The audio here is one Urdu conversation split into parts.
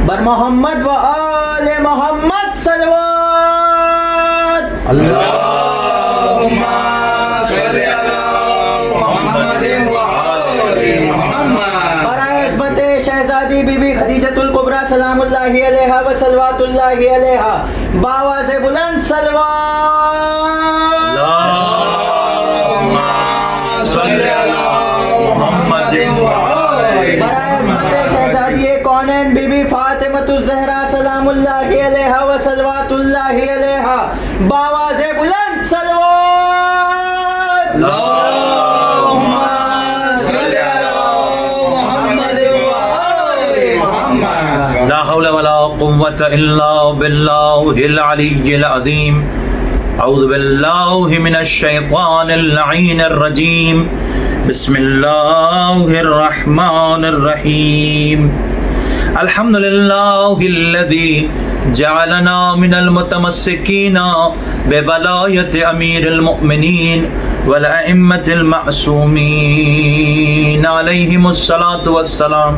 بر محمد و آل محمد صلوات اللهم صل على محمد وآل محمد. برائے عصمت شہزادی بی بی خدیجۃ الکبریٰ سلام اللہ علیہا و صلوات اللہ علیہا بآواز بلند صلوات. اللهم صل على محمد وآل برائے عصمت شہزادی کونین بی بی فاطمۃ الزہرا سلام اللہ علیہا و صلوات اللہ علیہا بآواز بلند صلوات. اللهم صل على محمد وآل محمد. لا حول ولا قوة إلا بالله العلي العظيم. أعوذ بالله من الشيطان اللعين الرجيم. بسم الله الرحمن الرحيم. الحمد لله الذي جعلنا من المتمسكين بولاية أمير المؤمنين والأئمة المعصومين عليهم الصلاة والسلام.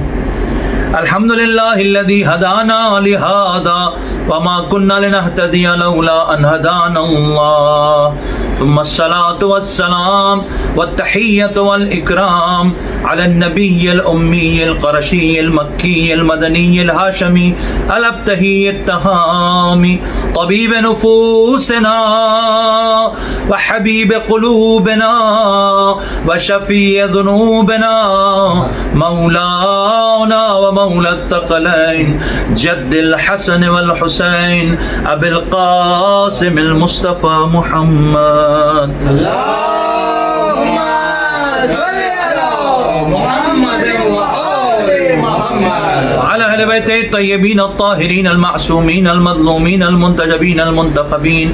الحمد لله الذي هدانا لهذا وما كنا لنهتدي لولا أن هدانا الله. ثم الصلاة والسلام والتحية والإكرام على النبي الأمي القرشي المكي المدني الهاشمي الأبتهي التهامي طبيب نفوسنا وحبيب قلوبنا وشفيع ذنوبنا مولانا ومولى الثقلين جد الحسن والحسين أبي القاسم المصطفى محمد. اللهم صل على محمد وآل محمد. وعلى أهل بيته الطيبين الطاهرين المعصومين المظلومين المنتجبين المنتخبين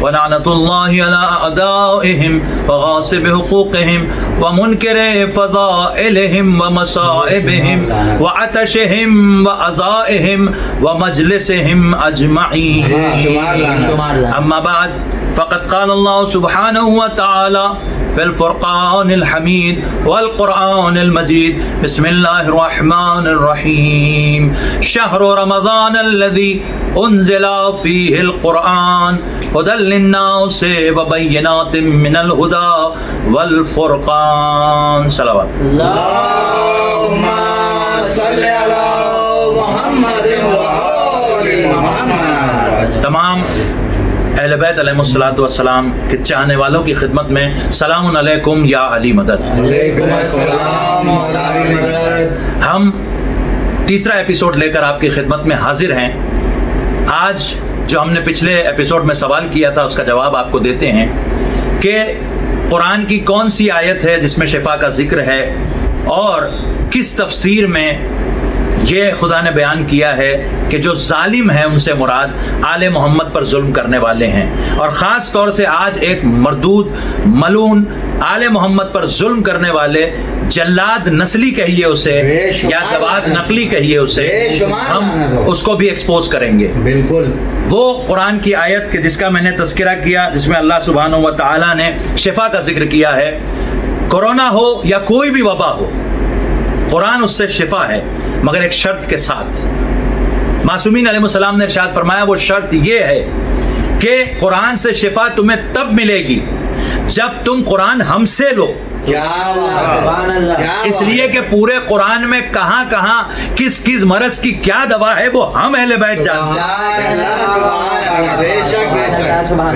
ولعنة الله على أعدائهم وغاصب حقوقهم ومنكر فضائلهم ومصائبهم وعتشهم وأذائهم ومجلسهم أجمعين. أما بعد فقد قال الله سبحانه وتعالى في الفرقان الحميد والقرآن المجيد. بسم الله الرحمن الرحيم. شهر رمضان الذي أنزل فيه القرآن هدى للناس وبينات من الهدى والفرقان. صلوات. اللهم صل على محمد وآل محمد. تمام اہل بیت علیہ الصلوۃ والسلام کے چاہنے والوں کی خدمت میں سلام علیکم یا علی مدد. علیکم السلام علی مدد. ہم تیسرا ایپیسوڈ لے کر آپ کی خدمت میں حاضر ہیں. آج جو ہم نے پچھلے ایپیسوڈ میں سوال کیا تھا اس کا جواب آپ کو دیتے ہیں کہ قرآن کی کون سی آیت ہے جس میں شفا کا ذکر ہے اور کس تفسیر میں یہ خدا نے بیان کیا ہے کہ جو ظالم ہیں ان سے مراد آل محمد پر ظلم کرنے والے ہیں، اور خاص طور سے آج ایک مردود ملعون آل محمد پر ظلم کرنے والے جلاد نسلی کہیے اسے یا جواد نقلی کہیے اسے، ہم اس کو بھی ایکسپوز کریں گے. بالکل وہ قرآن کی آیت کے جس کا میں نے تذکرہ کیا جس میں اللہ سبحانہ و تعالیٰ نے شفا کا ذکر کیا ہے. کورونا ہو یا کوئی بھی وبا ہو، قرآن اس سے شفا ہے مگر ایک شرط کے ساتھ. معصومین علیہ السلام نے ارشاد فرمایا وہ شرط یہ ہے کہ قرآن سے شفا تمہیں تب ملے گی جب تم قرآن ہم سے لو. سبحان اللہ. اس لیے کہ پورے قرآن میں کہاں کہاں کس کس مرض کی کیا دوا ہے وہ ہم اہل بیت جانتے ہیں.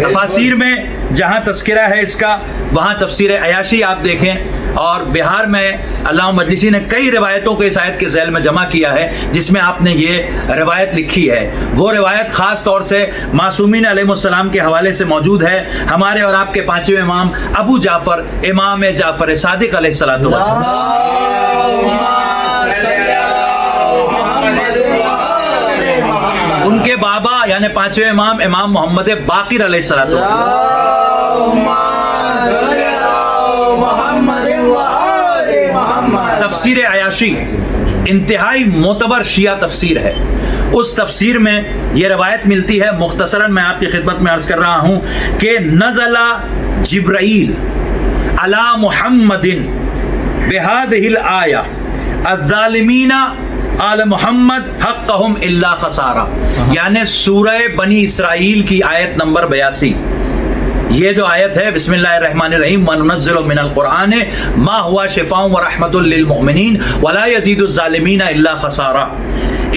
تفاسیر میں جہاں تذکرہ ہے اس کا وہاں تفسیر عیاشی آپ دیکھیں، اور بہار میں علامہ مجلسی نے کئی روایتوں کو اس آیت کے ذیل میں جمع کیا ہے جس میں آپ نے یہ روایت لکھی ہے. وہ روایت خاص طور سے معصومین علیہ السلام کے حوالے سے موجود ہے. ہمارے اور آپ کے پانچویں امام ابو جعفر امام جعفر صادق علیہ الصلوۃ والسلام، ان کے بابا یعنی پانچویں امام امام محمد باقر علیہ الصلوۃ والسلام، محمد. تفسیر عیاشی انتہائی معتبر شیعہ تفسیر ہے. اس تفسیر میں یہ روایت ملتی ہے، مختصراً میں آپ کی خدمت میں عرض کر رہا ہوں کہ نزل جبرائیل علی محمد بہذہ الآیہ الظالمین آل محمد حقہم الا خسارہ، یعنی سورہ بنی اسرائیل کی آیت نمبر 82. یہ جو آیت ہے بسم اللہ الرحمن الرحیم وَنُنَزِّلُ مِنَ الْقُرْآنِ مَا هُوَ شِفَاءٌ وَرَحْمَةٌ لِّلْمُؤْمِنِينَ وَلَا يَزِيدُ الظَّالِمِينَ إِلَّا خَسَارًا.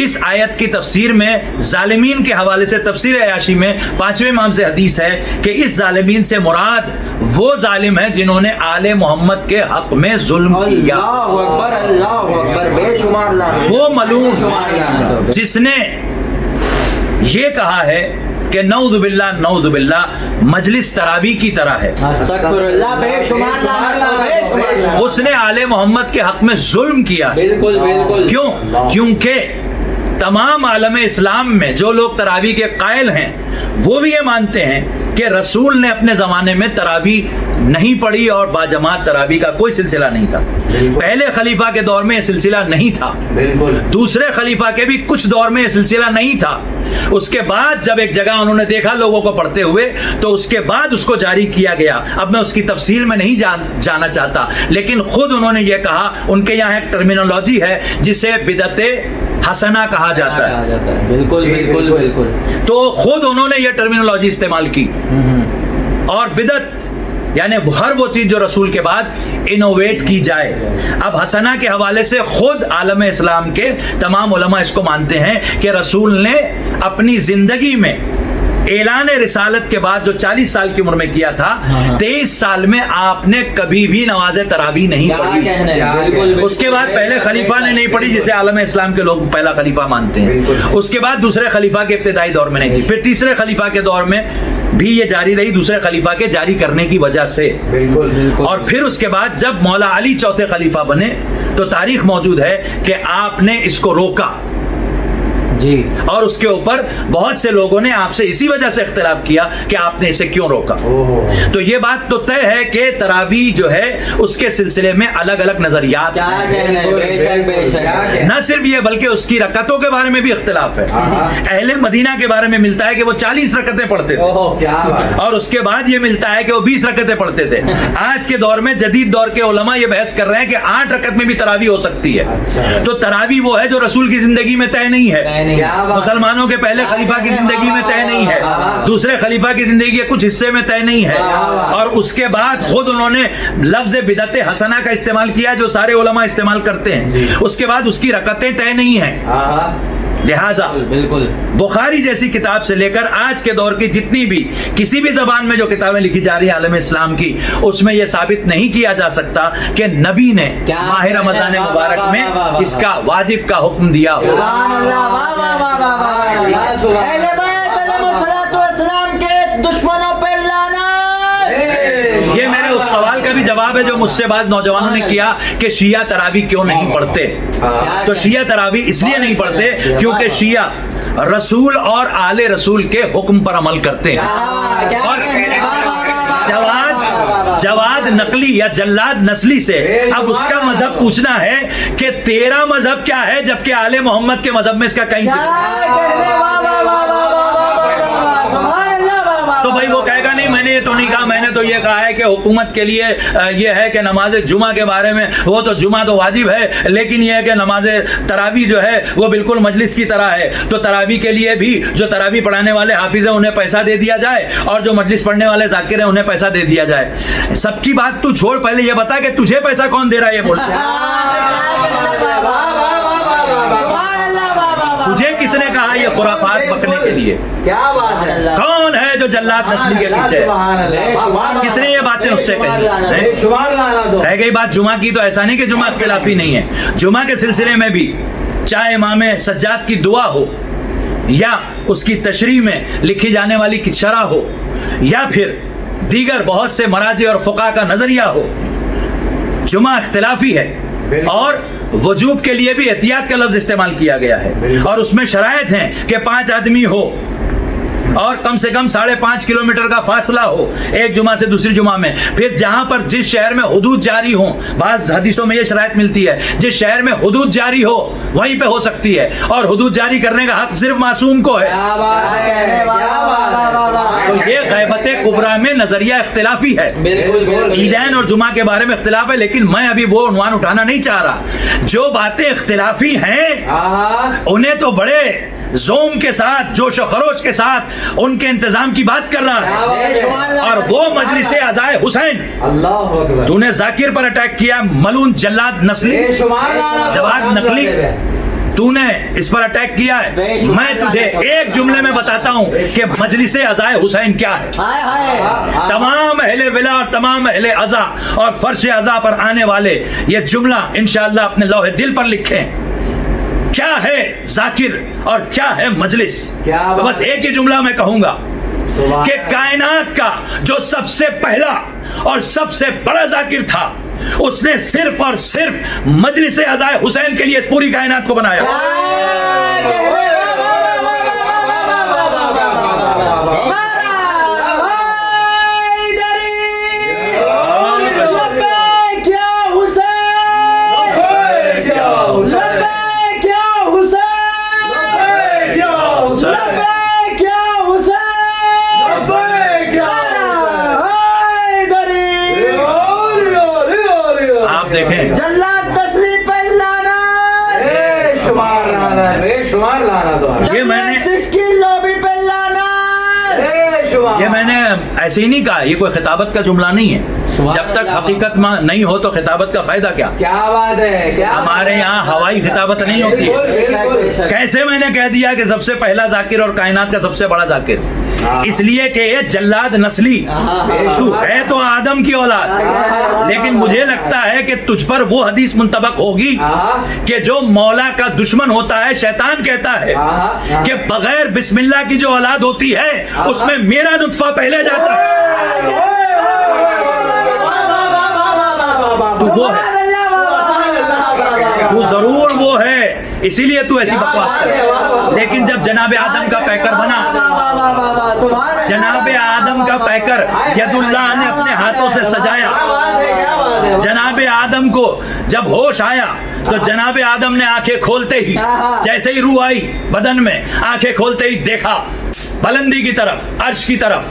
اس آیت کی تفسیر میں ظالمین کے حوالے سے تفسیر عیاشی میں 5ویں امام سے حدیث ہے کہ اس ظالمین سے مراد وہ ظالم ہیں جنہوں نے آل محمد کے حق میں ظلم کیا. اللہ اکبر اللہ اکبر، بے شمار لعنت. وہ ملعون جس نے یہ کہا ہے کہ نعوذ باللہ مجلس تراویح کی طرح ہے، استغفر اللہ، بے شمار لعنت، بے شمار لعنت. اس نے آل محمد کے حق میں ظلم کیا. بالکل بالکل. کیوں؟ کیونکہ تمام عالم اسلام میں جو لوگ تراویح کے قائل ہیں وہ بھی یہ مانتے ہیں کہ رسول نے اپنے زمانے میں تراویح نہیں پڑھی اور باجماعت تراویح کا کوئی سلسلہ نہیں تھا. پہلے خلیفہ کے دور میں یہ سلسلہ نہیں تھا، بالکل. دوسرے خلیفہ کے بھی کچھ دور میں یہ سلسلہ نہیں تھا. اس کے بعد جب ایک جگہ انہوں نے دیکھا لوگوں کو پڑھتے ہوئے تو اس کے بعد اس کو جاری کیا گیا. اب میں اس کی تفصیل میں نہیں جانا چاہتا، لیکن خود انہوں نے یہ کہا، ان کے یہاں ایک ٹرمینالوجی ہے جسے بدعت حسنہ کہا جاتا ہے. بالکل بالکل بالکل. تو خود انہوں نے یہ ٹرمینالوجی استعمال کی. اور بدعت یعنی ہر وہ چیز جو رسول کے بعد انوویٹ کی جائے. اب حسنہ کے حوالے سے خود عالم اسلام کے تمام علماء اس کو مانتے ہیں کہ رسول نے اپنی زندگی میں اعلان رسالت کے بعد جو 40 سال کی عمر میں کیا تھا، 23 سال میں آپ نے کبھی بھی نماز تراویح نہیں پڑھی. اس کے بعد پہلے خلیفہ نے نہیں پڑھی جسے عالم اسلام کے لوگ پہلا خلیفہ مانتے ہیں. اس کے بعد دوسرے خلیفہ کے ابتدائی دور میں نہیں تھی. پھر تیسرے خلیفہ کے دور میں بھی یہ جاری رہی دوسرے خلیفہ کے جاری کرنے کی وجہ سے. بالکل بالکل. اور پھر اس کے بعد جب مولا علی چوتھے خلیفہ بنے تو تاریخ موجود ہے کہ آپ نے اس کو روکا جی. اور اس کے اوپر بہت سے لوگوں نے آپ سے اسی وجہ سے اختلاف کیا کہ آپ نے اسے کیوں روکا. تو یہ بات تو طے ہے کہ تراویح جو ہے اس کے سلسلے میں الگ الگ نظریات نہ صرف یہ بلکہ اس کی رکعتوں کے بارے میں بھی اختلاف ہے. اہل مدینہ کے بارے میں ملتا ہے کہ وہ 40 رکعتیں پڑھتے تھے اور اس کے بعد یہ ملتا ہے کہ وہ 20 رکعتیں پڑھتے تھے. آج کے دور میں جدید دور کے علماء یہ بحث کر رہے ہیں کہ 8 رکعت میں بھی تراویح ہو سکتی ہے. تو تراویح وہ ہے جو رسول کی زندگی میں طے نہیں ہے، مسلمانوں کے پہلے خلیفہ کی زندگی میں طے نہیں ہے، دوسرے خلیفہ کی زندگی کے کچھ حصے میں طے نہیں ہے. اور اس کے بعد خود انہوں نے لفظ بدعت حسنہ کا استعمال کیا جو سارے علماء استعمال کرتے ہیں. اس کے بعد اس کی رکعتیں طے نہیں ہیں. لہٰذا بالکل بخاری جیسی کتاب سے لے کر آج کے دور کی جتنی بھی کسی بھی زبان میں جو کتابیں لکھی جا رہی ہیں عالم اسلام کی، اس میں یہ ثابت نہیں کیا جا سکتا کہ نبی نے ماہ رمضان مبارک میں اس کا واجب کا حکم دیا ہو. یہ میرے اس سوال کا بھی جواب ہے جو مجھ سے بعض نوجوانوں نے کیا کہ شیعہ تراویح کیوں نہیں پڑھتے. تو شیعہ تراویح اس لیے نہیں پڑھتے کیونکہ شیعہ رسول اور آل رسول کے حکم پر عمل کرتے ہیں. اور جواد نقلی یا جلاد نسلی سے اب اس کا مذہب پوچھنا ہے کہ تیرا مذہب کیا ہے، جبکہ آل محمد کے مذہب میں اس کا کہیں تو بھائی وہ کہے گا نہیں میں نے یہ تو نہیں کہا، میں نے تو یہ کہا ہے کہ حکومت کے لیے یہ ہے کہ نماز جمعہ کے بارے میں وہ تو جمعہ تو واجب ہے، لیکن یہ ہے کہ نماز تراویح جو ہے وہ بالکل مجلس کی طرح ہے. تو تراویح کے لیے بھی جو تراویح پڑھانے والے حافظ ہیں انہیں پیسہ دے دیا جائے اور جو مجلس پڑھنے والے ذاکر ہیں انہیں پیسہ دے دیا جائے. سب کی بات تو چھوڑ، پہلے یہ بتا کہ تجھے پیسہ کون دے رہا ہے یہ بول. تجھے کس نے کہا یہ خرافات بکنے کے لیے؟ کیا بات ہے؟ کون ہے جو جلاد نسلی کے پیچھے؟ کس نے یہ باتیں اس سے کہی؟ رہ گئی بات جمعہ کی، تو ایسا نہیں کہ جمعہ اختلافی نہیں ہے. جمعہ کے سلسلے میں بھی چاہے امام سجاد کی دعا ہو یا اس کی تشریح میں لکھی جانے والی کی شرح ہو یا پھر دیگر بہت سے مراجع اور فقہا کا نظریہ ہو، جمعہ اختلافی ہے. اور وجوب کے لیے بھی احتیاط کا لفظ استعمال کیا گیا ہے اور اس میں شرائط ہیں کہ 5 آدمی ہو اور کم سے کم 5.5 کلومیٹر کا فاصلہ ہو ایک جمعہ سے دوسری جمعہ میں، پھر جہاں پر جس شہر میں حدود جاری ہوں، بعض حدیثوں میں یہ شرائط ملتی ہے جس شہر میں حدود جاری ہو وہیں پہ ہو سکتی ہے، اور حدود جاری کرنے کا حق صرف معصوم کو ہے۔ تو یہ غیبت کبریٰ میں نظریہ اختلافی ہے۔ عیدین اور جمعہ کے بارے میں اختلاف ہے، لیکن میں ابھی وہ عنوان اٹھانا نہیں چاہ رہا۔ جو باتیں اختلافی ہیں انہیں تو بڑے زوم کے ساتھ، جوش و خروش کے ساتھ ان کے انتظام کی بات کر رہا ہے، اور وہ مجلس عزائے حسین۔ تو نے ذاکر پر اٹیک کیا، ملون جلاد نسلی جواد نقلی، تو نے اس پر اٹیک کیا ہے۔ میں تجھے ایک جملے میں بتاتا ہوں کہ مجلس عزائے حسین کیا ہے۔ تمام اہل ولا اور تمام اہل عزا اور فرش عزا پر آنے والے یہ جملہ انشاءاللہ اپنے لوح دل پر لکھیں، کیا ہے ذاکر اور کیا ہے مجلس۔ بس ایک ہی جملہ میں کہوں گا کہ کائنات کا جو سب سے پہلا اور سب سے بڑا ذاکر تھا، اس نے صرف اور صرف مجلس عزائے حسین کے لیے اس پوری کائنات کو بنایا۔ یہ میں نے ایسے ہی نہیں کہا، یہ کوئی خطابت کا جملہ نہیں ہے۔ جب تک حقیقت نہیں ہو تو خطابت کا فائدہ کیا؟ کیا بات ہے، ہمارے یہاں ہوائی خطابت نہیں ہوتی ہے۔ کیسے میں نے کہہ دیا کہ سب سے پہلا ذاکر اور کائنات کا سب سے بڑا ذاکر؟ اس لیے کہ یہ جلاد نسلی تو ہے تو آدم کی اولاد، لیکن مجھے لگتا ہے کہ تجھ پر وہ حدیث منطبق ہوگی کہ جو مولا کا دشمن ہوتا ہے شیطان کہتا ہے کہ بغیر بسم اللہ کی جو اولاد ہوتی ہے اس میں میرا نطفہ پہلے جاتا ہے۔ تو وہ ہے، تو ضرور وہ ہے، اسی لیے تو ایسی بکواس کرے۔ لیکن جب جناب آدم کا پیکر بنا، جناب آدم کا پیکر ید اللہ نے اپنے ہاتھوں سے سجایا، جناب آدم کو جب ہوش آیا تو جناب آدم نے آنکھیں کھولتے ہی، جیسے ہی روح آئی بدن میں، آنکھیں کھولتے ہی دیکھا بلندی کی طرف، عرش کی طرف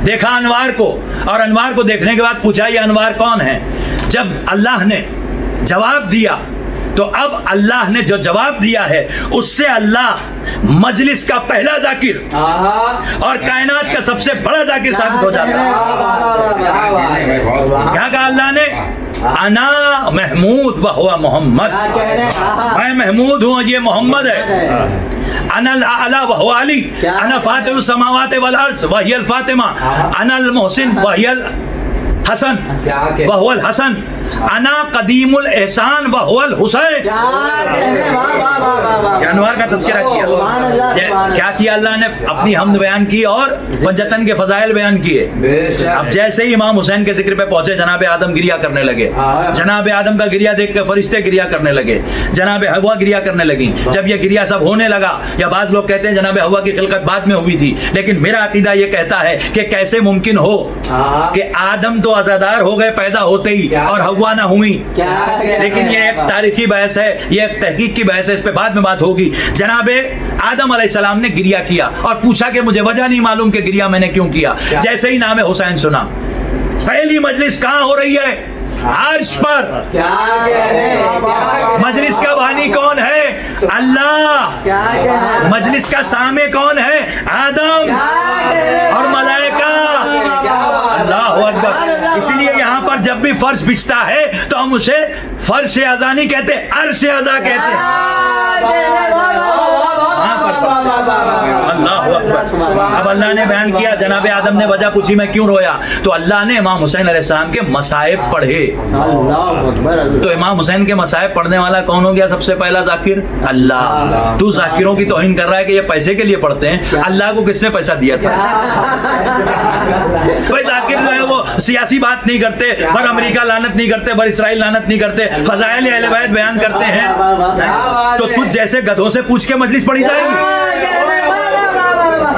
دیکھا انوار کو، اور انوار کو دیکھنے کے بعد پوچھا یہ انوار کون ہے؟ جب اللہ نے جواب دیا تو اب اللہ نے جو جواب دیا ہے اس سے اللہ مجلس کا پہلا ذاکر اور کائنات کا سب سے بڑا ذاکر ثابت ہو جاتا ہے۔ کیا کہا اللہ نے؟ انا محمود وہو محمد، میں محمود ہوں یہ محمد ہے۔ انا الاعلی وہو علی، انا فاتح السماوات والارض وہی الفاطمہ، انا المحسن وہی الحسن وہو الحسن، انا قدیم الاحسان وہو الحسین۔ انوار کا تذکرہ کیا، کیا کیا اللہ نے؟ اپنی حمد بیان کی اور پنجتن کے فضائل بیان کیے۔ اب جیسے ہی امام حسین کے ذکر پہ پہنچے جناب آدم گریا کرنے لگے، جناب آدم کا گریا دیکھ کے فرشتے گریا کرنے لگے، جناب حوا گریا کرنے لگی۔ جب یہ گریا سب ہونے لگا، یا بعض لوگ کہتے ہیں جناب حوا کی خلقت بعد میں ہوئی تھی، لیکن میرا عقیدہ یہ کہتا ہے کہ کیسے ممکن ہو کہ آدم تو عزادار ہو گئے پیدا ہوتے ہی اور حوا نہ ہوئی؟ لیکن یہ ایک تاریخی بحث ہے، یہ ایک تحقیق کی بحث ہے، اس پہ بعد میں بات ہوگی۔ جناب آدم علیہ السلام نے گریا کیا اور پوچھا کہ مجھے وجہ نہیں معلوم کہ گریا میں نے کیوں کیا۔ جیسے ہی نام حسین سنا، پہلی مجلس کہاں ہو رہی ہے؟ عرش پر۔ مجلس کا بانی کون ہے؟ اللہ۔ مجلس کا سامع کون ہے؟ آدم اور ملائکہ۔ اللہ اکبر۔ اسی لیے یہاں پر جب بھی فرش بچھتا ہے تو ہم اسے فرش عزا نہیں کہتے، عرش عزا کہتے ہیں۔ اللہ اکبر۔ اب اللہ نے بیان کیا، جناب آدم نے وجہ پوچھی میں کیوں رویا، تو اللہ نے امام حسین علیہ السلام کے مصائب پڑھے۔ تو امام حسین کے مصائب پڑھنے والا کون ہو گیا سب سے پہلا ذاکر؟ اللہ۔ تو ذاکروں کی توہین کر رہا ہے کہ یہ پیسے کے لیے پڑھتے ہیں، اللہ کو کس نے پیسہ دیا تھا؟ بھائی ذاکر جو ہے وہ سیاسی بات نہیں کرتے، بر امریکہ لعنت نہیں کرتے، بر اسرائیل لعنت نہیں کرتے، فضائل اہل بیت بیان کرتے ہیں۔ تو تجھ جیسے گدھوں سے پوچھ کے مجلس پڑھی جائے گی؟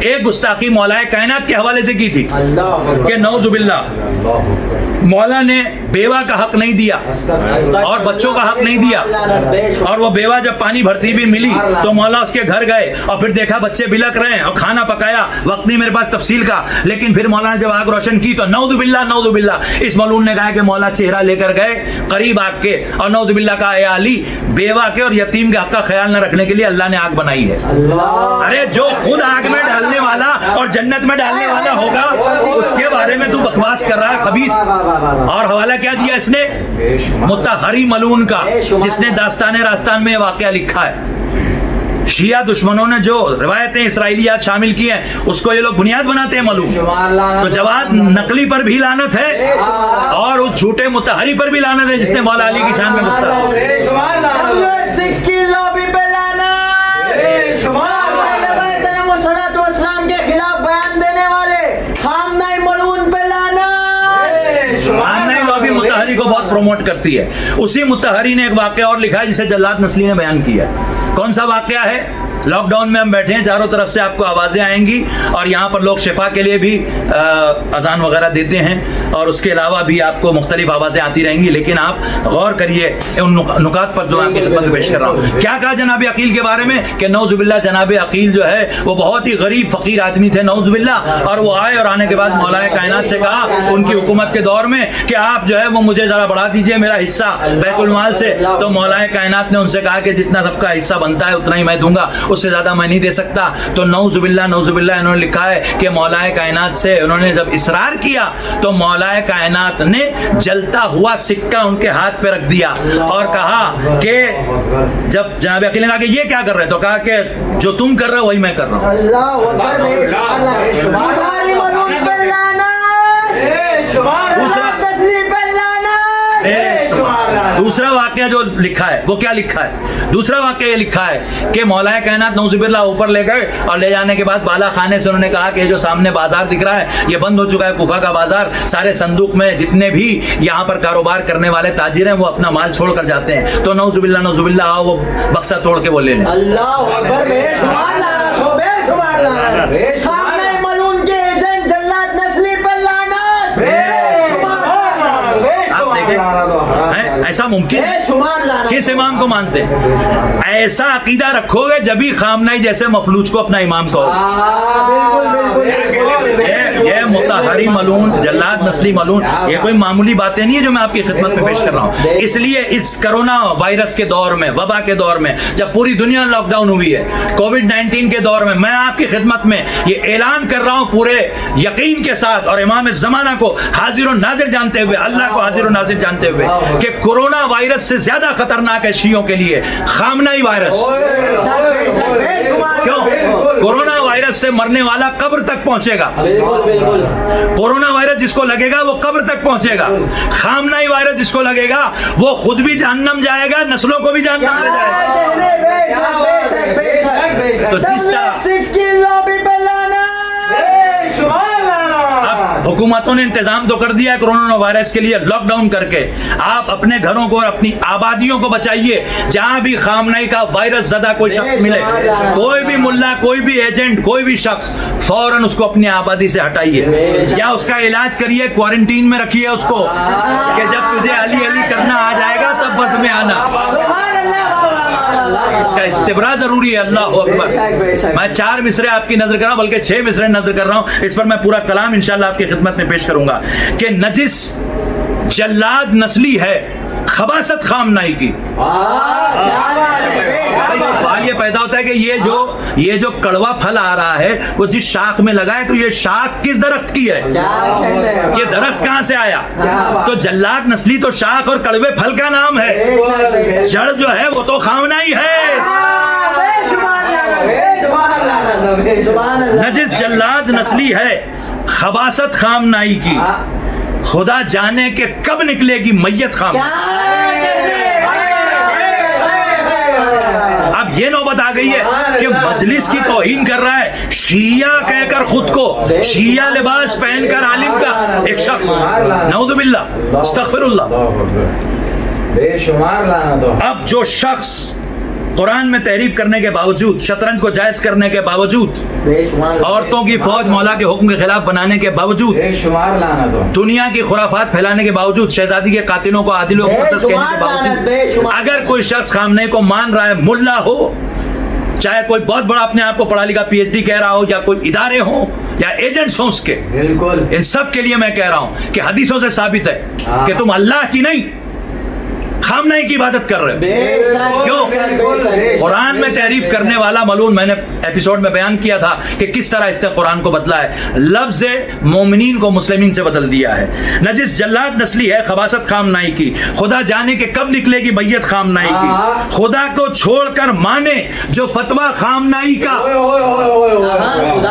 ایک گستاخی مولا کائنات کے حوالے سے کی تھی اللہ اکبر. کہ نعوذ باللہ مولا نے بیوہ کا حق نہیں دیا اور بچوں کا حق نہیں دیا, اور وہ بیوہ جب پانی بھرتی بھی ملی تو مولا اس کے گھر گئے اور پھر دیکھا بچے بلک رہے ہیں اور کھانا پکایا, وقت نہیں میرے پاس تفصیل کا, لیکن پھر مولا نے جب آگ روشن کی تو نعوذ باللہ اس ملعون نے کہا کہ مولا چہرہ لے کر گئے قریب آگ کے اور نعوذ باللہ کہا اے علی بیوہ کے اور یتیم کے حق کا خیال نہ رکھنے کے لیے اللہ نے آگ بنائی ہے. ارے جو خود آگ میں ڈالنے والا اور جنت میں ڈالنے والا ہوگا اس کے بارے میں تو بکواس کر رہا ہے خبیث. اور حوالہ کیا دیا اس نے مطہری ملعون کا, جس نے داستان راستان میں واقعہ لکھا ہے. شیعہ دشمنوں نے جو روایتیں اسرائیلیات شامل کی ہیں اس کو یہ لوگ بنیاد بناتے ہیں ملعون. تو جواد نقلی پر بھی لعنت ہے اور اس جھوٹے مطہری پر بھی لعنت ہے جس نے مولا علی کی شان میں گستاخی. WF6 کی لابی پہ والسلام کے خلاف بیان دینے والے خامنہ ملعون پہ لعنت. خامنہ لابی مطہری کو بہت پروموٹ کرتی ہے. اسی مطہری نے ایک واقعہ اور لکھا ہے جسے جلاد نسلی نے بیان کیا. کون سا واقعہ ہے؟ لاک ڈاؤن میں ہم بیٹھے ہیں, چاروں طرف سے آپ کو آوازیں آئیں گی اور یہاں پر لوگ شفا کے لیے بھی اذان وغیرہ دیتے ہیں اور اس کے علاوہ بھی آپ کو مختلف آوازیں آتی رہیں گی, لیکن آپ غور کریے ان نکات پر جو آپ کی خدمت میں پیش کر رہا ہوں. کیا کہا جناب عقیل کے بارے میں کہ نعوذ باللہ جناب عقیل جو ہے وہ بہت ہی غریب فقیر آدمی تھے نعوذ باللہ, اور وہ آئے اور آنے کے بعد مولا کائنات سے کہا ان کی حکومت کے دور میں کہ آپ جو ہے وہ مجھے ذرا بڑھا دیجئے میرا حصہ بیت المال سے. تو مولا کائنات نے ان سے کہا کہ جتنا سب کا حصہ بنتا ہے اتنا ہی میں دوں گا, اس سے زیادہ میں نہیں دے سکتا. تو نعوذ باللہ انہوں نے لکھا ہے کہ مولا کائنات سے انہوں نے جب اصرار کیا تو مولا کائنات نے جلتا ہوا سکہ ان کے ہاتھ پہ رکھ دیا اور کہا کہ جب جناب عقیل نے کہا کہ یہ کیا کر رہے ہیں تو کہا کہ جو تم کر رہے ہو وہی میں کر رہا ہوں. اللہ اکبر. مطہری ملعون پہ لعنت. تسلیم پہ لعنت. دوسرا واقعہ جو لکھا ہے وہ کیا لکھا ہے؟ دوسرا واقعہ یہ لکھا ہے کہ مولا کائنات نعوذ باللہ اوپر لے گئے اور لے جانے کے بعد بالا خانے سے انہوں نے کہا کہ جو سامنے بازار دکھ رہا ہے یہ بند ہو چکا ہے کوفہ کا بازار, سارے صندوق میں جتنے بھی یہاں پر کاروبار کرنے والے تاجر ہیں وہ اپنا مال چھوڑ کر جاتے ہیں. تو نعوذ باللہ آؤ وہ بکسہ توڑ کے وہ لے لیں. اللہ اکبر. بے شمار لعنت ہو, بے شمار لعنت. خامنہ ملعون کے ایجنٹ جلاد نسلی پر لعنت. ایسا ممکن ہے؟ کس امام کو مانتے ہیں؟ ایسا عقیدہ رکھو گے جبھی خامنہ جیسے مفلوج کو اپنا امام کہو. یہ مطہری ملعون جلاد نسلی ملعون یہ کوئی معمولی باتیں نہیں ہے جو میں آپ کی خدمت میں پیش کر رہا ہوں. اس لیے اس کرونا وائرس کے دور میں, وبا کے دور میں, جب پوری دنیا لاک ڈاؤن ہوئی ہے, کووڈ-19 کے دور میں آپ کی خدمت میں یہ اعلان کر رہا ہوں پورے یقین کے ساتھ اور امام زمانہ کو حاضر و ناظر جانتے ہوئے, اللہ کو حاضر و ناظر جانتے ہوئے کہ کورونا وائرس سے زیادہ خطرناک ہے شیعوں کے لیے خامنہ وائرس. کیوں؟ کورونا وائرس سے مرنے والا قبر تک پہنچے گا. کورونا وائرس جس کو لگے گا وہ قبر تک پہنچے گا. خامنہ وائرس جس کو لگے گا وہ خود بھی جہنم جائے گا, نسلوں کو بھی جہنم لے جائے گا. تو حکومتوں نے انتظام تو کر دیا ہے کورونا وائرس کے لیے لاک ڈاؤن کر کے. آپ اپنے گھروں کو اور اپنی آبادیوں کو بچائیے. جہاں بھی خامنہ کا وائرس زدہ کوئی شخص ملے, کوئی بھی ملا, کوئی بھی ایجنٹ, کوئی بھی شخص, فوراً اس کو اپنی آبادی سے ہٹائیے یا اس کا علاج کریے, کوارنٹین میں رکھیے اس کو کہ جب تجھے علی علی کرنا آ جائے گا تب بس میں آنا. اس کا استبراء ضروری ہے. اللہ اکبر. میں 4 مصرے آپ کی نظر کر رہا ہوں, بلکہ 6 مصرے نظر کر رہا ہوں. اس پر میں پورا کلام انشاءاللہ آپ کی خدمت میں پیش کروں گا کہ نجس جلاد نسلی ہے خباثت خامنہ کی. سوال یہ پیدا ہوتا ہے کہ یہ جو کڑوا پھل آ رہا ہے وہ جس شاخ میں لگا ہے تو یہ شاخ کس درخت کی ہے؟ یہ درخت کہاں سے آیا؟ تو جلاد نسلی تو شاخ اور کڑوے پھل کا نام ہے, جڑ جو ہے وہ تو خامنہ ہی ہے. نجس جلاد نسلی ہے خباثت خامنہ کی, خدا جانے کہ کب نکلے گی میت خامنہ. اب یہ نوبت آ گئی ہے کہ مجلس کی توہین کر رہا ہے شیعہ کہہ کر خود کو, شیعہ لباس پہن کر عالم کا ایک شخص, نعوذ باللہ استغفر اللہ. بے شمار لعنت. اب جو شخص قرآن میں تحریف کرنے کے باوجود، شطرنج کو جائز کرنے کے باوجود، بے شمار عورتوں کی فوج مولا کے حکم کے خلاف بنانے کے باوجود، بے شمار لعنت ہو. دنیا کی خرافات پھیلانے کے باوجود، شہزادی کے قاتلوں کو عادل و مقدس کہنے کے باوجود، اگر کوئی شخص خامنہ کو مان رہا ہے، ملا ہو، چاہے کوئی بہت بڑا اپنے آپ کو پڑھا لکھا پی ایچ ڈی کہہ رہا ہو، یا کوئی ادارے ہوں یا ایجنٹس ہوں اس کے، بالکل ان سب کے لیے میں کہہ رہا ہوں کہ حدیثوں سے ثابت ہے کہ تم اللہ کی نہیں خامنہ کی عبادت کر رہے ہو. کیوں؟ قرآن میں تحریف کرنے والا ملعون، میں نے ایپیسوڈ میں بیان کیا تھا کہ کس طرح اس نے قرآن کو بدلا ہے. لفظ مومنین کو مسلمین سے بدل دیا ہے. نجس جلاد نسلی ہے، خباثت خامنائی کی. خدا جانے کہ کب نکلے گی بیت خامنائی کی. خدا کو چھوڑ کر مانے جو فتویٰ خامنائی کا،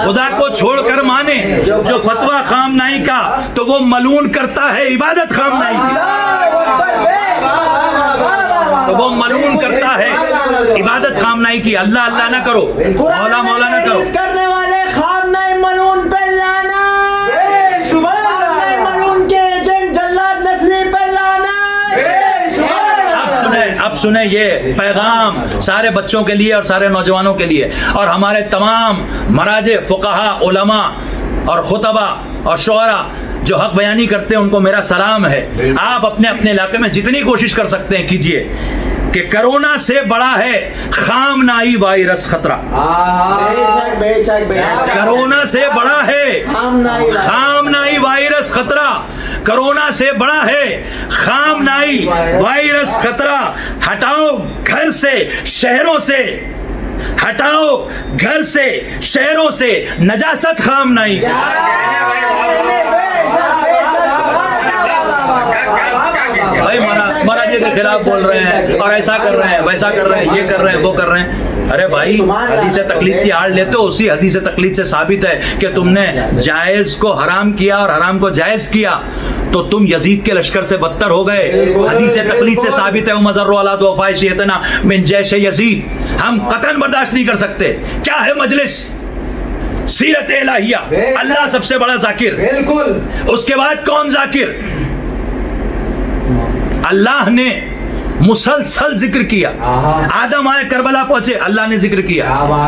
خدا کو چھوڑ کر مانے جو فتویٰ خامنائی کا، تو وہ ملعون کرتا ہے عبادت خامنائی کی. تو وہ ملعون کرتا ہے عبادت خامنائی کی. اللہ اللہ نہ کرو، مولا مولا نہ کرو. کرنے والے خامنہ ملعون پہ لعنت، خامنہ ملعون کے ایجنٹ جلاد نسلی پہ لعنت. اب سنیں یہ پیغام سارے بچوں کے لیے اور سارے نوجوانوں کے لیے، اور ہمارے تمام مراجع، فقہا، علماء اور خطبہ اور شعراء جو حق بیانی کرتے ہیں، ان کو میرا سلام ہے. آپ اپنے اپنے علاقے میں جتنی کوشش کر سکتے ہیں کیجئے کہ کرونا سے بڑا ہے خامنائی وائرس خطرہ. کرونا سے بڑا ہے خامنائی وائرس خطرہ. کرونا سے بڑا ہے خامنائی وائرس خطرہ. ہٹاؤ گھر سے، شہروں سے، ہٹاؤ گھر سے، شہروں سے نجاست خامنائی. بھائی مہاراجے کے خلاف بول رہے ہیں اور ایسا کر رہے ہیں، ویسا کر رہے ہیں، یہ کر رہے ہیں، وہ کر رہے ہیں. ارے بھائی حدیث تقلید کی آڑ لیتے ہو، اسی حدیث تقلید سے ثابت ہے کہ تم نے جائز کو حرام کیا اور حرام کو جائز کیا تو تم یزید کے لشکر سے بدتر ہو گئے. حدیث تقلید سے ثابت ہے وَمَذَرُّ عَلَىٰ دُعَفَاءِ شِيعَتِنَا مِن جَيْشِ یزید. ہم قطعاً برداشت نہیں کر سکتے. کیا ہے مجلس؟ سیرت الہیہ. اللہ سب سے بڑا ذاکر، بالکل. اس کے بعد کون ذاکر؟ اللہ نے مسلسل ذکر کیا. آدم آئے کربلا پہنچے، اللہ نے ذکر کیا.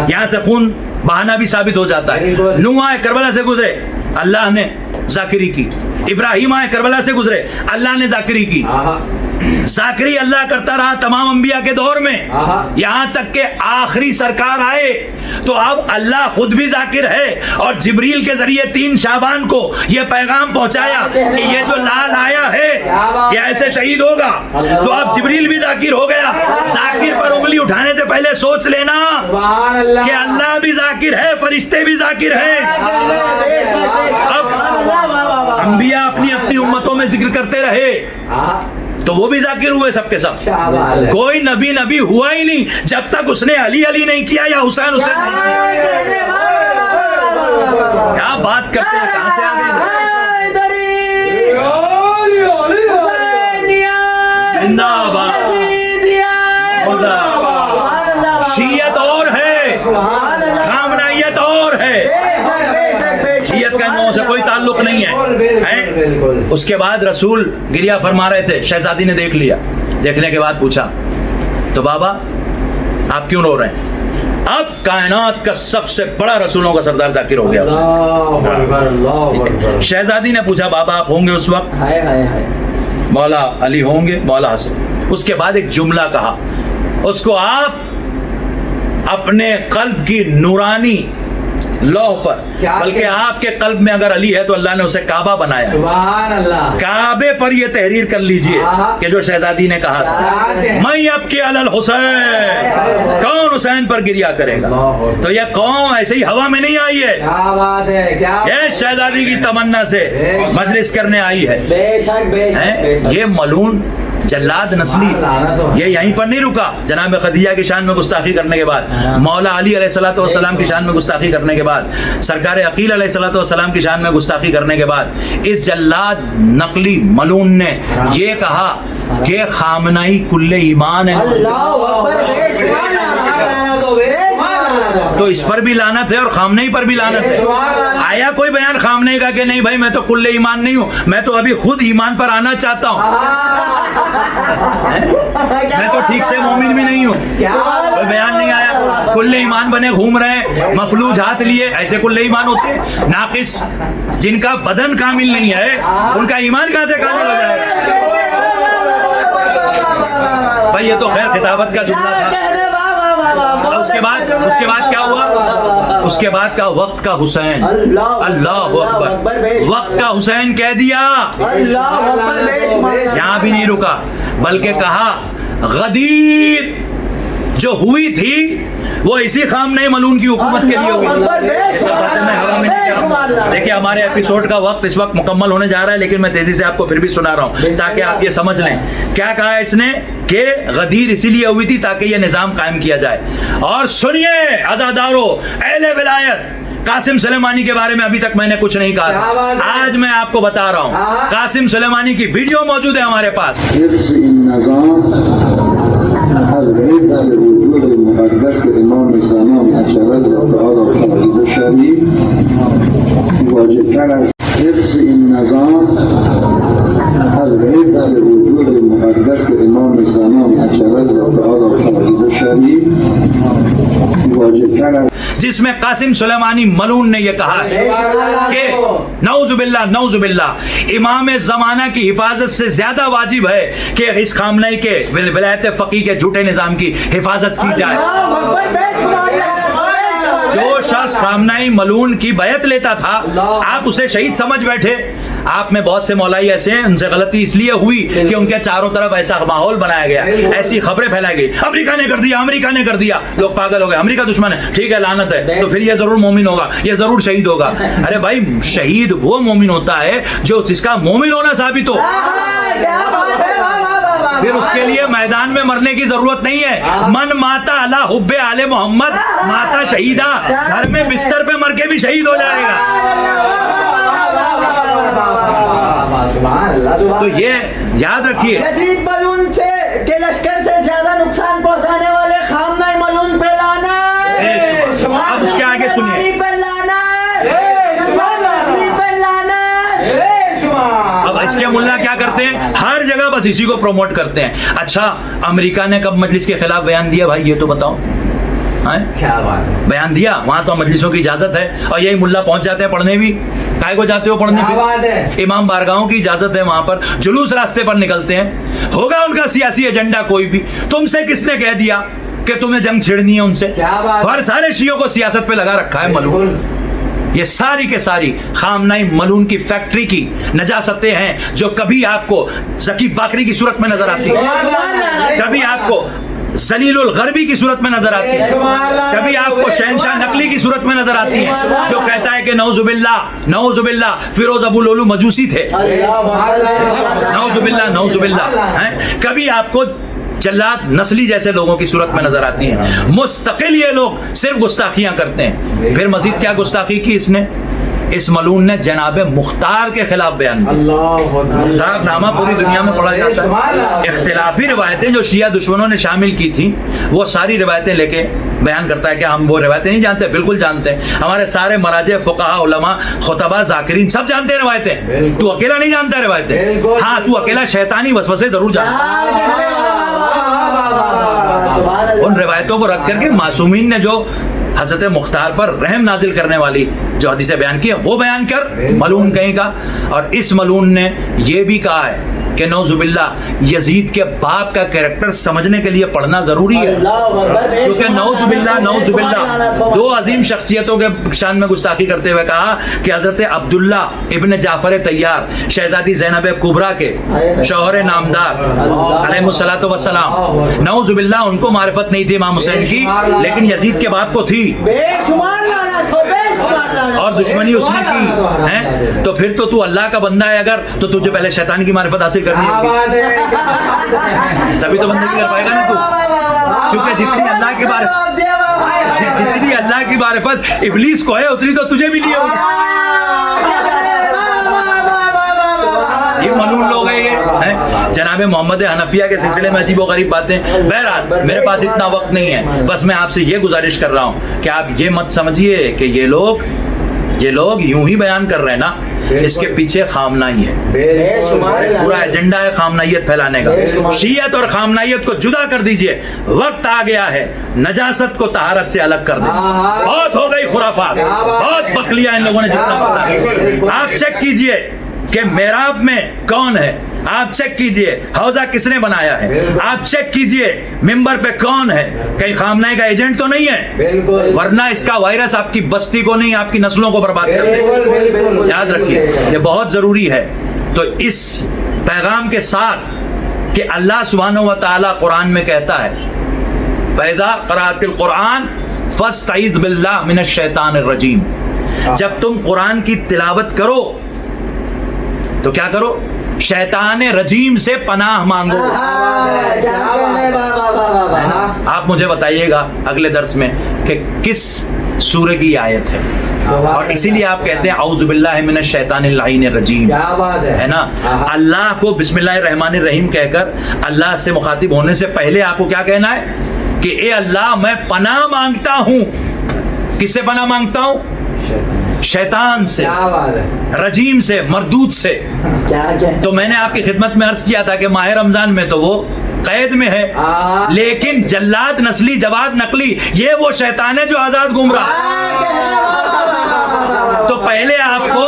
یہاں سے خون بہانا بھی ثابت ہو جاتا ہے. نوح آئے کربلا سے گزرے، اللہ نے ذاکری کی. ابراہیم آئے کربلا سے گزرے، اللہ نے ذاکری کی. ذاکری اللہ کرتا رہا تمام انبیاء کے دور میں، یہاں تک کہ آخری سرکار آئے تو اب اللہ خود بھی ذاکر ہے، اور جبریل کے ذریعے 3 شعبان کو یہ پیغام پہنچایا کہ یہ جو لال آیا ہے یہ ایسے شہید ہوگا. تو اب جبریل بھی ذاکر ہو گیا. ذاکر پر انگلی اٹھانے سے پہلے سوچ لینا کہ اللہ بھی ذاکر ہے، فرشتے بھی ذاکر ہیں. اب انبیاء اپنی اپنی امتوں میں ذکر کرتے رہے تو وہ بھی ذاکر ہوئے سب کے سب. کوئی نبی ہوا ہی نہیں جب تک اس نے علی نہیں کیا یا حسین نہیں کیا. کیا بات کرتے ہیں، کہاں سے آ گئے؟ زندہ آباد. شیعت اور ہے، خامنائیت اور ہے. شیعت کا ان لوگوں سے کوئی تعلق نہیں ہے. اس کے بعد رسول گریہ فرما رہے تھے، شہزادی نے دیکھ لیا. دیکھنے کے بعد پوچھا تو بابا آپ کیوں رو رہے ہیں؟ اب کائنات کا سب سے بڑا رسولوں کا سردار ذاکر ہو گیا. شہزادی نے پوچھا بابا آپ ہوں گے اس وقت؟ مولا علی ہوں گے، مولا حسن. اس کے بعد ایک جملہ کہا، اس کو آپ اپنے قلب کی نورانی لوح پر، بلکہ آپ کے قلب میں اگر علی ہے تو اللہ نے اسے کعبہ بنایا. سبحان اللہ. کعبے پر یہ تحریر کر لیجئے کہ جو شہزادی نے کہا تھا میں اب کے علی الحسین، کون حسین پر گریہ کرے گا؟ تو یہ قوم ایسے ہی ہوا میں نہیں آئی ہے، کیا بات ہے، کیا یہ شہزادی کی تمنا سے مجلس کرنے آئی ہے. یہ ملعون جلاد نسلی یہ یہیں پر نہیں رکا. جناب خدیجہ کی شان میں گستاخی کرنے کے بعد، مولا علی علیہ الصلوۃ والسلام کی شان میں گستاخی کرنے کے بعد، سرکار عقیل علیہ الصلوۃ والسلام کی شان میں گستاخی کرنے کے بعد، اس جلاد نقلی ملعون نے یہ کہا کہ خامنائی کل ایمان ہے. تو اس پر بھی لعنت ہے اور خامنائی پر بھی لعنت ہے. آیا کوئی بیان خامنائی کا کہ نہیں بھائی میں تو کل ایمان نہیں ہوں، میں تو ابھی خود ایمان پر آنا چاہتا ہوں، میں تو ٹھیک سے مومن بھی نہیں ہوں؟ کل ایمان بنے گھوم رہے ہیں, مفلوج ہاتھ لیے, ایسے کل ایمان ہوتے ہیں ناقص, جن کا بدن کامل نہیں ہے ان کا ایمان کہاں سے کامل ہو جائے گا؟ بھائی یہ تو خیر خطابت کا جملہ تھا. اس کے بعد کیا ہوا؟ اس کے بعد کا وقت کا حسین, اللہ اکبر, وقت کا حسین کہہ دیا. یہاں بھی نہیں رکا بلکہ کہا غدیر جو ہوئی تھی وہ اسی خامنہ ملعون کی حکومت کے لیے ہوئی. دیکھیں ہمارے ایپیسوڈ کا وقت اس وقت مکمل ہونے جا رہا ہے, لیکن میں تیزی سے آپ کو پھر بھی سنا رہا ہوں تاکہ آپ یہ سمجھ لیں. کیا کہا اس نے کہ غدیر اسی لیے ہوئی تھی تاکہ یہ نظام قائم کیا جائے. اور سنیے عزادارو, اہل ولایت, قاسم سلیمانی کے بارے میں ابھی تک میں نے کچھ نہیں کہا, آج میں آپ کو بتا رہا ہوں. قاسم سلیمانی کی ویڈیو موجود ہے ہمارے پاس. حفظ النظام از حفظ وجود مقدس امام زمان اجل تعالی فرید شریف واجبتر از حفظ النظام از حفظ وجود مقدس امام زمان اجل تعالی فرید شریف واجبتر از جس میں قاسم سلیمانی ملعون نے یہ کہا کہ نعوذ باللہ امام زمانہ کی حفاظت سے زیادہ واجب ہے کہ اس خامنہ کے ولایت فقیہ کے جھوٹے نظام کی حفاظت کی جائے. جو شخص خامنہ ملعون کی بیعت لیتا تھا آپ اسے شہید سمجھ بیٹھے. آپ میں بہت سے مولائی ایسے ہیں, ان سے غلطی اس لیے ہوئی کہ ان کے چاروں طرف ایسا ماحول بنایا گیا, ایسی خبریں پھیلائی گئی, امریکہ نے کر دیا, امریکہ نے کر دیا, لوگ پاگل ہو گئے, امریکہ دشمن ہے, ٹھیک ہے لعنت ہے, تو پھر یہ ضرور مومن ہوگا, یہ ضرور شہید ہوگا. ارے بھائی شہید وہ مومن ہوتا ہے جو جس کا مومن ہونا ثابت ہو. پھر اس کے لیے میدان میں مرنے کی ضرورت نہیں ہے. من ماتا علی حب آل محمد ماتا شہیدہ, گھر میں بستر پہ مر کے بھی شہید ہو جائے گا. تو یہ یاد رکھیے, یزید ملعون سے کے لشکر سے زیادہ نقصان پہنچانے والے خامنہ ملعون پہ لانا ہے. اب اس کے آگے سنیے, اب اس کے ملا کیا کرتے ہیں, ہر جگہ بس اسی کو پروموٹ کرتے ہیں. اچھا امریکہ نے کب مجلس کے خلاف بیان دیا بھائی, یہ تو بتاؤ. کیا بات, بیان دیا, وہاں تو مجلسوں کی اجازت ہے, اور یہی ملا پہنچ جاتے ہیں پڑھنے بھی. کائے کو جاتے ہو پڑھنے بھی؟ امام بارگاہوں کی اجازت ہے, وہاں پر جلوس راستے پر نکلتے ہیں. ہوگا ان کا سیاسی ایجنڈا کوئی بھی, تم سے کس نے کہہ دیا کہ تمہیں جنگ چھیڑنی ہے ان سے؟ ہر سارے شیعوں کو سیاست پہ لگا رکھا ہے ملعون. یہ ساری کے ساری خامنہ ملعون کی فیکٹری کی نجاستیں ہیں جو کبھی آپ کو ذکی باقری کی صورت میں نظر آتی ہے, کبھی آپ کو ذلیل الغربی کی صورت میں نظر آتی ہے, کبھی آپ کو شہنشاہ نقلی کی صورت میں نظر آتی ہے جو کہتا ہے کہ نعوذ باللہ فیروز ابو لولو مجوسی تھے, نعوذ باللہ. کبھی آپ کو جلاد نسلی جیسے لوگوں کی صورت میں نظر آتی ہیں. مستقل یہ لوگ صرف گستاخیاں کرتے ہیں. پھر مزید کیا گستاخی کی اس نے, اس ملعون نے جناب مختار کے خلاف بیان دیا. مختار نامہ پوری دنیا میں پڑھا جاتا ہے. اختلافی روایتیں جو شیعہ دشمنوں نے شامل کی تھیں وہ ساری روایتیں لے کے بیان کرتا ہے کہ ہم وہ روایتیں نہیں جانتے, بالکل جانتے ہیں. ہمارے سارے مراجع, فقہاء, علماء, خطباء, ذاکرین سب جانتے ہیں روایتیں. تو اکیلا نہیں جانتا روایتیں, ہاں تو اکیلا شیطانی وسوسے ضرور جانتا ہے. ان روایتوں کو رکھ کر کے معصومین نے جو حضرت مختار پر رحم نازل کرنے والی جو حدیثیں بیان کی ہیں وہ بیان کر ملعون کہیں کا. اور اس ملعون نے یہ بھی کہا ہے کہ نعوذ باللہ یزید کے باپ کا کریکٹر سمجھنے کے لیے پڑھنا ضروری ہے, کیونکہ نعوذ باللہ دو عظیم شخصیتوں کے شان میں گستاخی کرتے ہوئے کہا کہ حضرت عبداللہ ابن جعفر طیار شہزادی زینب کبریٰ کے شوہر نامدار علیہ الصلوۃ والسلام, نعوذ باللہ ان کو معرفت نہیں تھی امام حسین کی, لیکن یزید کے باپ کو تھی اور دشمنی اس نے کی. تو پھر تو اللہ کا بندہ ہے اگر, تو تجھے پہلے شیطان کی معرفت حاصل کرنی ہے, تبھی تو بندگی کر پائے گا نا تو. کیونکہ جتنی اللہ کی معرفت ابلیس کو ہے اتنی تو تجھے بھی نہیں ہوگی. یہ ملعون لوگ ہیں یہ. جناب محمد حنفیہ کے سلسلے میں عجیب و غریب باتیں. بہرحال میرے پاس اتنا وقت نہیں ہے, بس میں آپ سے یہ گزارش کر رہا ہوں کہ آپ یہ مت سمجھیے کہ یہ لوگ یہ لوگ یوں ہی بیان کر رہے ہیں نا، اس کے پیچھے خامنائی ہے، پورا ایجنڈا ہے خامنائیت پھیلانے کا۔ شیعت اور خامنائیت کو جدا کر دیجئے، وقت آ گیا ہے نجاست کو طہارت سے الگ کر دیں۔ بہت ہو گئی خرافات، بہت بکلیا ان لوگوں نے جتنا پڑھا ہے۔ آپ چیک کیجئے کہ محراب میں کون ہے، آپ چیک کیجئے حوضہ کس نے بنایا ہے، آپ چیک کیجئے ممبر پہ کون ہے، کہیں خامنائی کا ایجنٹ تو نہیں ہے، ورنہ اس کا وائرس آپ کی بستی کو نہیں آپ کی نسلوں کو برباد کر دے۔ یاد رکھیے یہ بہت ضروری ہے۔ تو اس پیغام کے ساتھ کہ اللہ سبحانہ و تعالی قرآن میں کہتا ہے فَإِذَا قَرَأْتِ الْقُرْآنَ فَاسْتَعِذْ بِاللَّهِ مِنَ الشَّيْطَانِ الرَّجِيمِ، جب تم قرآن کی تلاوت کرو تو کیا کرو؟ شیطان رجیم سے پناہ مانگو۔ آپ مجھے بتائیے گا اگلے درس میں کہ کس سورہ کی آیت ہے، اور اسی لیے آپ کہتے ہیں اعوذ باللہ من الشیطان اللعین الرجیم، ہے نا؟ اللہ کو بسم اللہ الرحمن الرحیم کہہ کر اللہ سے مخاطب ہونے سے پہلے آپ کو کیا کہنا ہے کہ اے اللہ میں پناہ مانگتا ہوں۔ کس سے پناہ مانگتا ہوں؟ شیطان سے، رجیم سے، مردود سے۔ تو میں نے آپ کی خدمت میں عرض کیا تھا کہ ماہ رمضان میں تو وہ قید میں ہے، لیکن جلاد نسلی جواد نقلی یہ وہ شیطان ہے جو آزاد گھوم رہا ہے۔ تو پہلے آپ کو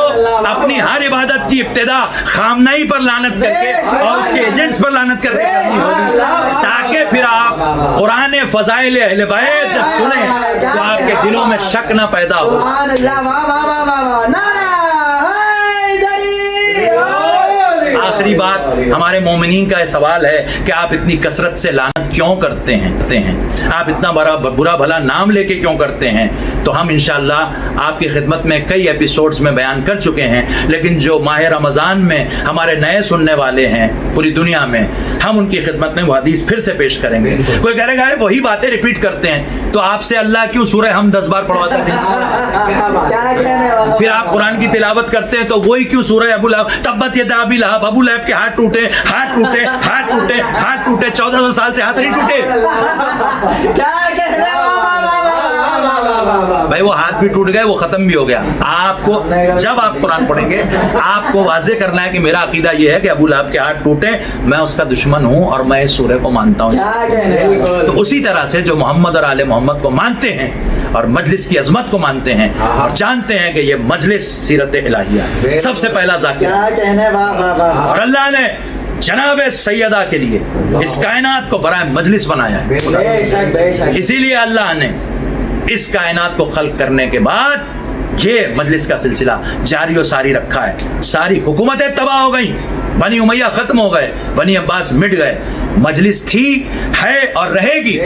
اپنی ہر عبادت کی ابتدا خامنائی پر لعنت کر کے اور اس کے ایجنٹس پر لعنت کر کے کرنی ہوگی، تاکہ پھر آپ قرآن فضائل اہل بیت جب سنیں تو آپ کے دلوں میں شک نہ پیدا ہو۔ آخری بات ہمارے مومنین کا یہ سوال ہے کہ آپ اتنی کثرت سے لعنت کیوں کرتے ہیں؟ آپ اتنا برا بھلا نام لے کے کیوں کرتے ہیں؟ تو ہم انشاءاللہ آپ کی خدمت میں کئی ایپیسوڈز میں بیان کر چکے ہیں، لیکن جو ماہ رمضان میں ہمارے نئے سننے والے ہیں پوری دنیا میں، ہم ان کی خدمت میں وہ حدیث پھر سے پیش کریں گے۔ کوئی کہہ رہے گا وہی باتیں ریپیٹ کرتے ہیں، تو آپ سے اللہ کیوں سورہ ہم 10 بار پڑھواتے تھے؟ پھر آپ قرآن کی تلاوت کرتے ہیں تو وہی کیوں سورہ ابو لہب تبت یدا ابی لہب، ابو لہب کے ہاتھ ٹوٹے، ہاتھ ٹوٹے، ہاتھ ٹوٹے، ہاتھ ٹوٹے، 1400 سال سے ہاتھ نہیں ٹوٹے؟ بھائی وہ ہاتھ بھی ٹوٹ گئے، وہ ختم بھی ہو گیا۔ آپ کو جب آپ قرآن پڑھیں گے آپ کو واضح کرنا ہے کہ میرا عقیدہ یہ ہے کہ ابو لہب کے ہاتھ ٹوٹے، میں اس کا دشمن ہوں اور میں اس سورہ کو مانتا ہوں۔ تو اسی طرح سے جو محمد اور آل محمد کو مانتے ہیں اور مجلس کی عظمت کو مانتے ہیں اور جانتے ہیں کہ یہ مجلس سیرت الہیہ سب سے پہلا ذاکر، اور اللہ نے جناب سیدہ کے لیے اس کائنات کو برائے مجلس بنایا ہے۔ اسی لیے اللہ نے اس کائنات کو خلق کرنے کے بعد یہ مجلس کا سلسلہ جاری و ساری رکھا ہے۔ ساری حکومتیں تباہ ہو گئیں، بنی امیہ ختم ہو گئے، بنی عباس مٹ گئے، مجلس تھی، ہے اور رہے گی۔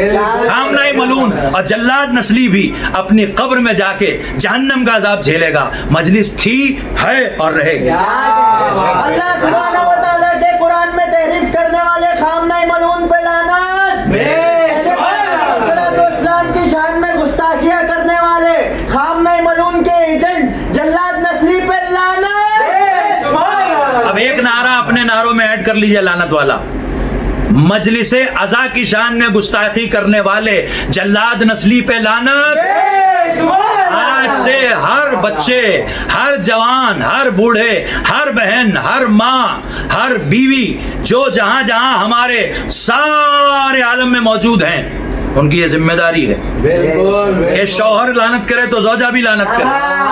خامنہ ملعون اور جلاد نسلی بھی اپنی قبر میں جا کے جہنم کا عذاب جھیلے گا۔ مجلس تھی، ہے اور رہے گی۔ اللہ سبحانہ و تعالیٰ کے قرآن میں تحریف کرنے والے خامنہ ملعون پہ لعنت، اسلام کی شان میں گستاخیاں کرنے والے خامنہ ملعون کے ایجنٹ جلاد نسلی پہ لعنت۔ اب ایک نعرہ اپنے نعروں میں ایڈ کر لیجئے لعنت والا، مجلس عزا کی شان میں گستاخی کرنے والے جلاد نسلی پہ لعنت۔ آج سے ہر بچے، ہر جوان، ہر بوڑھے، ہر بہن، ہر ماں، ہر بیوی جو جہاں جہاں ہمارے سارے عالم میں موجود ہیں، ان کی یہ ذمہ داری ہے کہ شوہر لعنت کرے تو زوجہ بھی لعنت کرے،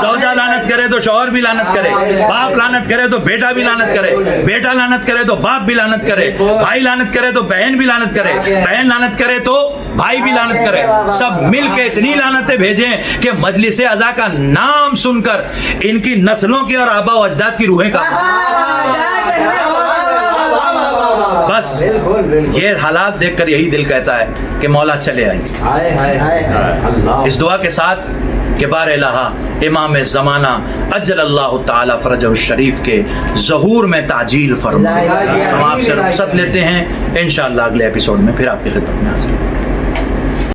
زوجہ لعنت کرے تو شوہر بھی لعنت کرے، باپ لعنت کرے تو بیٹا بھی لعنت کرے، بیٹا لعنت کرے تو باپ بھی لعنت کرے، بھائی لعنت کرے تو بہن بھی لعنت کرے، بہن لعنت کرے تو بھائی بھی لعنت کرے۔ سب مل کے اتنی لعنتیں بھیجیں کہ مجلس عزا کا نام سن کر ان کی نسلوں کی اور آبا و اجداد کی روحیں کا بس یہ حالات دیکھ کر یہی دل کہتا ہے کہ مولا چلے آئیے۔ اس دعا کے ساتھ کہ بار الہا امام زمانہ اجل اللہ تعالی فرجہ الشریف کے ظہور میں تعجیل فرما۔ ہم آپ سے رخصت لیتے ہیں، انشاءاللہ اگلے ایپیسوڈ میں پھر آپ کی خدمت میں حاضر ہوں۔